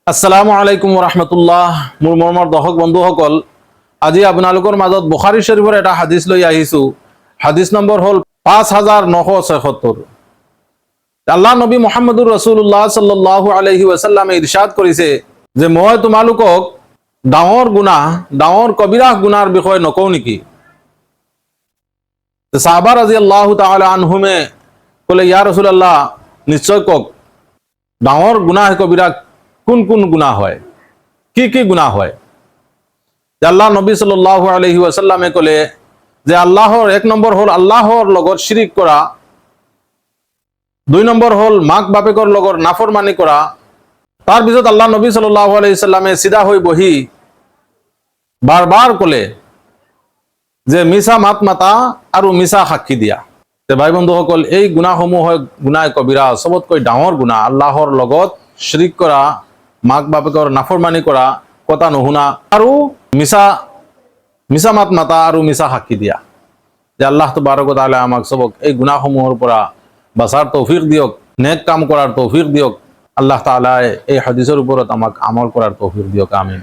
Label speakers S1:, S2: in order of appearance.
S1: আসসালামু আলাইকুম রাহমাতুল্লাহ। মোৰ মৰমৰ দৰ্শক বন্ধুসকল, আজি আপোনালোকৰ মাজত বুখাৰী শৰীফৰ এটা হাদিছ লৈ আহিছো। হাদিছ নম্বৰ হ'ল 5976। আল্লাহ নবী মুহাম্মদুৰ ৰাসূলুল্লাহ সাল্লাল্লাহু আলাইহি ওয়াসাল্লামে ইৰশাদ কৰিছে যে মই তোমালোকক ডাঙৰ গুনাহ, ডাঙৰ কবিৰা গুনাহৰ বিষয়ে নকওঁ নেকি? সাহাবা ৰাদিয়াল্লাহু তাআলা আনহুমে ক'লে, ইয়া ৰাসূলুল্লাহ, নিশ্চয় কওক, ডাঙৰ গুনাহ কবিৰা কোন কোন গুনাহ হয়, কি কি গুনাহ হয়? আল্লাহ নবী সাল্লাল্লাহু আলাইহি ওয়াসাল্লামে ক'লে যে আল্লাহৰ এক নম্বৰ হ'ল আল্লাহৰ লগত শিৰিক কৰা, দুই নম্বৰ হ'ল মাক বাপেকৰ লগত নাফৰমানি কৰা। তাৰপিছত আল্লাহ নবী সাল্লাল্লাহু আলাইহি ওয়াসাল্লামে চিধা হৈ বহি বাৰ বাৰ ক'লে যে মিছা মাত মাতা আৰু মিছা সাক্ষী দিয়া। ভাই বন্ধুসকল, এই গুনাহসমূহ হয় গুনাহ কবিৰা, চবতকৈ ডাঙৰ গুনাহ। আল্লাহৰ লগত শিৰিক কৰা, মাক বাপেকৰ নাফৰমানি কৰা, কথা নুশুনা আৰু মিছা মাত মাতা আৰু মিছা সাক্ষী দিয়া। যে আল্লাহ তাবাৰক ওয়া তাআলা আমাক সবক এই গুনাহসমূহৰ পৰা বাচাৰ তৌফিক দিয়ক, নেক কাম কৰাৰ তৌফিক দিয়ক। আল্লাহ তাআলা এই হাদিসের উপৰত আমাক আমল কৰাৰ তৌফিক দিয়ক। আমিন।